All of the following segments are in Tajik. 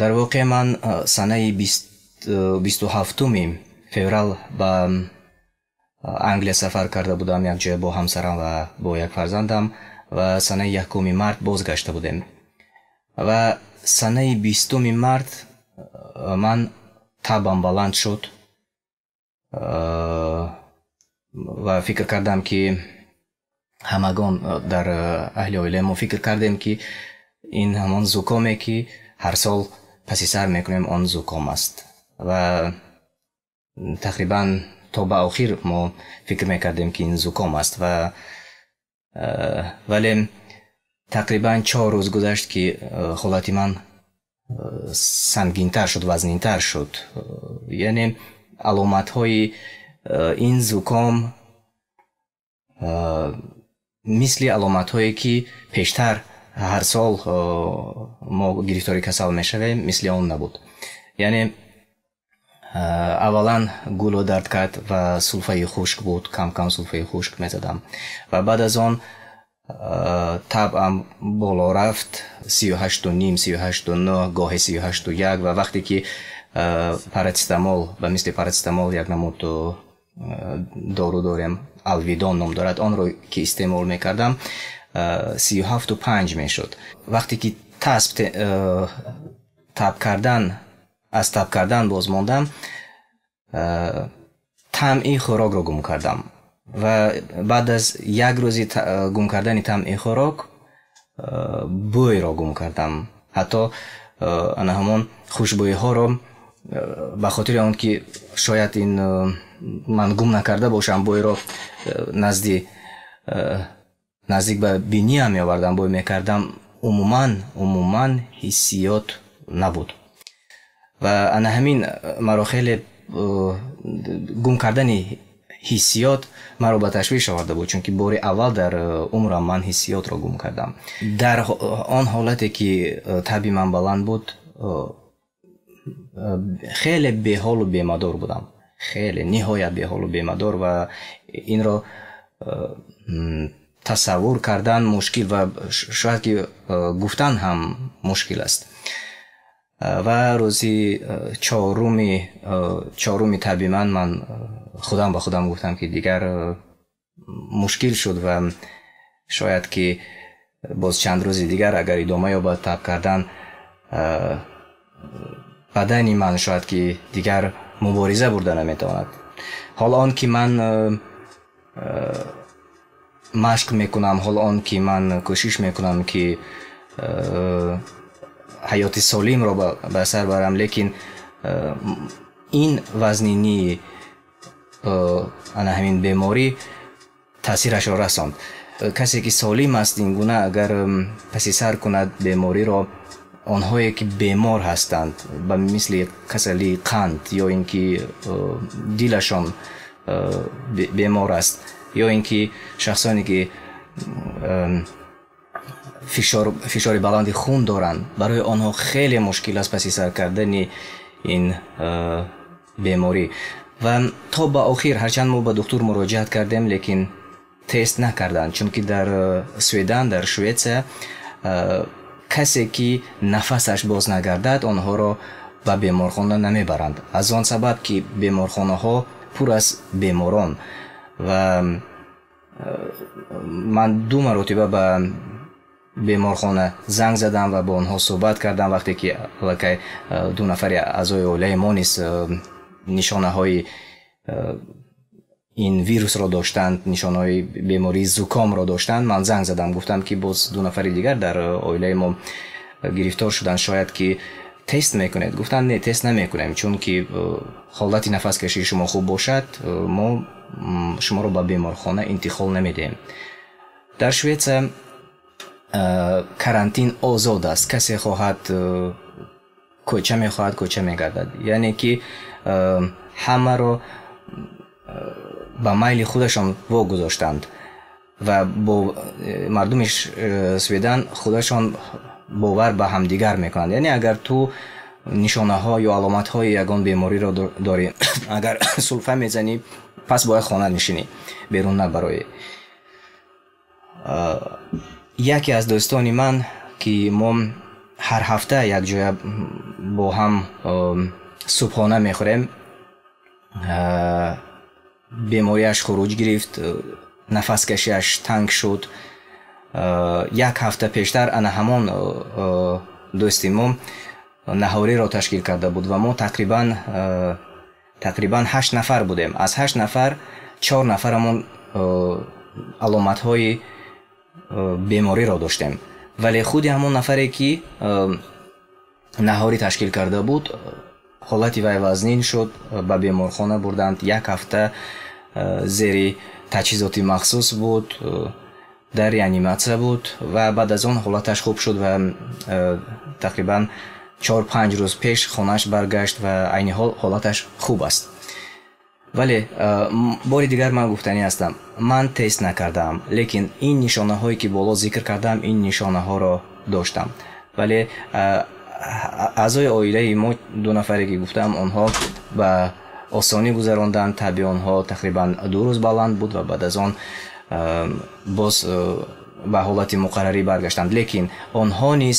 дар воқеъ ман санаи 27 феврал ба Англия сафар карда будам якҷоя бо ҳамсарам ва бо як фарзандам ва санаи 1 март бозгашта будем. ва санаи 20 март ман табам баланд шуд ва фикр кардам ки ҳамагон дар аҳли оилаи мо фикр кардем ки ин ҳамон зукоме ки ҳар сол паси сар мекунем, он зуком аст. ва тақрибан то ба охир мо фикр мекардем ки ин зуком аст. ва вале тақрибан 4 рӯз гузашт ки ҳолати ман сангинтар шуд, вазнинтар шуд. яъне аломатҳои ин зуком мисли аломатҳое ки пештар ҳар сол мо гирифтори касал мешавем, мисли он набуд. яъне аввалан гуло дард кард ва сулфаи хушк буд, кам сулфаи хушк мезадам. ва баъд аз он табъам боло рафт 38.5, 38.9, гоҳе 38.1 ва вақте ки парацетамол ба мисли парацетамол як намуд дору дорем, алвидон ном дорад, онро ки истеъмол мекардам 37.5 мешуд. вақте ки таб кардан аз таб кардан боз мондам, тамъи хӯрокро гум кардам ва баъд аз як рӯзи гум кардани тамъи хӯрок бӯйро гум кардам. ҳатто ана ҳамон хушбӯйҳоро ба хотири он ки шояд ин ман гум накарда бошам, бӯйро наздик ба биниам меовардам, бӯй мекардам, умуман ҳиссиёт набуд. ва ана ҳамин марохили гум кардани ҳиссиёт маро ба ташвиш оварда буд, чунки бори аввал дар умрам ман ҳиссиётро гум кардам. дар он ҳолате ки таби ман баланд буд, хеле беҳолу бемадор будам, хеле ниҳоят беҳолу бемадор ва инро тасаввур кардан мушкил ва шояд ки гуфтан ҳам мушкил аст. ва рӯзи чоруми таби ман худам ба худам гуфтам ки дигар мушкил шуд ва шояд ки боз чанд рӯзи дигар агар идома ёбад таб кардан, бадани ман шояд ки дигар мубориза бурда наметавонад. ҳол он ки ман машқ мекунам, ҳол он ки ман кӯшиш мекунам ки ҳаёти солимро ба сар барам, лекин ин вазнинии ана ҳамин беморӣ таъсирашро расонд. касе ки солим аст ин гуна агар паси сар кунад бемориро, онҳое ки бемор ҳастанд ба мисли касали қанд ё ин ки дилашон бемор аст ё ин ки шахсоне ки фишори баланди хун доранд, барои онҳо хеле мушкил аст паси сар кардани ин беморӣ. ва то ба охир ҳарчанд мо ба духтур муроҷиат кардем, лекин тест накарданд, чунки дар Сведан, дар Шветсия касе ки нафасаш боз нагардад, онҳоро ба беморхона намебаранд, аз он сабаб ки беморхонаҳо пур аз беморон. ва ман 2 маротиба ба беморхона занг задам ва бо онҳо суҳбат кардам, вақте ки аллакай 2 нафари аъзои оилаи мо низ нишонаҳои ин вирусро доштанд, нишонаҳои бемории зукомро доштанд. ман занг задам, гуфтам ки боз 2 нафари дигар дар оилаи мо гирифтор шуданд, шояд ки тест мекунед. гуфтанд не, тест намекунем, чунки ҳолати нафаскашии шумо хуб бошад, мо шуморо ба беморхона интиқол намедиҳем. дар Шветсия карантин озод аст, касе хоҳад кӯча мехоҳад кӯча мегардад, яъне ки ҳамаро ба майли худашон вогузоштанд ва бо мардуми Сведан худашон бовар ба ҳамдигар мекунанд. яъне агар ту нишонаҳо ё аломатҳои ягон бемориро дорӣ, агар сулфа мезанӣ, пас бояд хона нишинӣ, берун набароӣ. яке аз дӯстони ман ки мо ҳар ҳафта якҷоя бо ҳам субҳона мехӯрем. бемориаш хуруҷ гирифт, нафаскашиаш танг шуд. як ҳафта пештар ана ҳамон дӯсти мо наҳориро ташкил карда буд ва мо тақрибан 8 нафар будем. аз 8 нафар 4 нафарамон аломатҳои бемориро доштем, вале худи ҳамон нафаре ки наҳорӣ ташкил карда буд, ҳолати вай вазнин шуд, ба беморхона бурданд. як ҳафта зери таҷҳизоти махсус буд, дар реаниматсия буд ва баъд аз он ҳолаташ хуб шуд ва тақрибан 4-5 рӯз пеш хонааш баргашт ва айни ҳол ҳолаташ хуб аст. вале бори дигар ман гуфтанӣ ҳастам, ман тест накардаам, лекин ин нишонаҳое ки боло зикр кардам, ин нишонаҳоро доштам. вале аъзои оилаи мо ду нафаре ки гуфтам, онҳо ба осонӣ гузаронданд. таби онҳо тақрибан 2 рӯз баланд буд ва баъд аз он боз ба ҳолати муқаррарӣ баргаштанд, лекин онҳо низ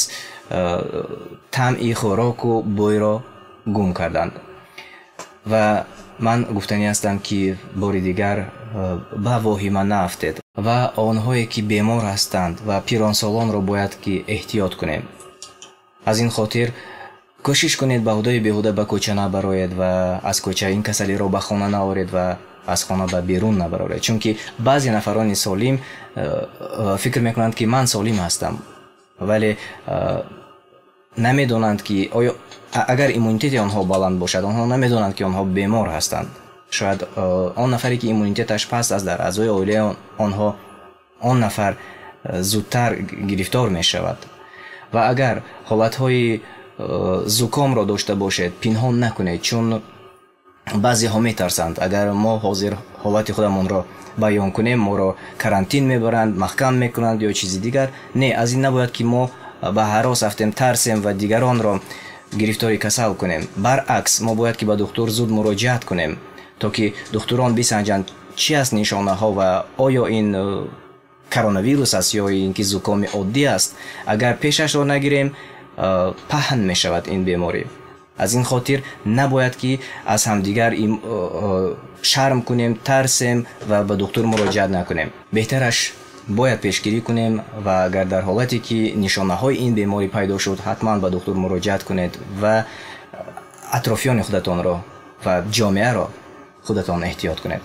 тамъи хӯроку бӯйро гум карданд. ва ман гуфтанӣ ҳастам ки бори дигар ба воҳима наафтед ва онҳое ки бемор ҳастанд ва пиронсолонро бояд ки эҳтиёт кунем. аз ин хотир кӯшиш кунед ба ҳудои беҳуда ба кӯча набароед ва аз кӯча ин касалиро ба хона наоред ва аз хона ба берун набароред, чунки баъзе нафарони солим фикр мекунанд ки ман солим ҳастам, вале намедонанд ки оё агар иммунитети онҳо баланд бошад, онҳо намедонанд ки онҳо бемор ҳастанд. шояд он нафаре ки иммунитеташ паст аст, дар аъзои оилаи онҳо он нафар зудтар гирифтор мешавад. ва агар ҳолатҳои зукомро дошта бошед, пинҳон накунед, чун баъзеҳо метарсанд агар мо ҳозир ҳолати худамонро баён кунем, моро карантин мебаранд, маҳкам мекунанд ё чизи дигар. Не, аз ин набояд ки мо ба ҳарос афтем, тарсем ва дигаронро гирифтори касал кунем. баръакс, мо бояд ки ба духтур зуд муроҷиат кунем, то ки духтурон бисанҷанд чи аст нишонаҳо ва оё ин коронавирус аст ё ин ки зукоми оддӣ аст. агар пешашро нагирем, паҳн мешавад ин беморӣ. аз ин хотир набояд ки аз ҳамдигар шарм кунем, тарсем ва ба духтур муроҷиат накунем. беҳтараш бояд пешгирӣ кунем ва агар дар ҳолате ки нишонаҳои ин беморӣ пайдо шуд, ҳатман ба духтур муроҷиат кунед ва атрофиёни худатонро ва ҷомеаро худатон эҳтиёт кунед.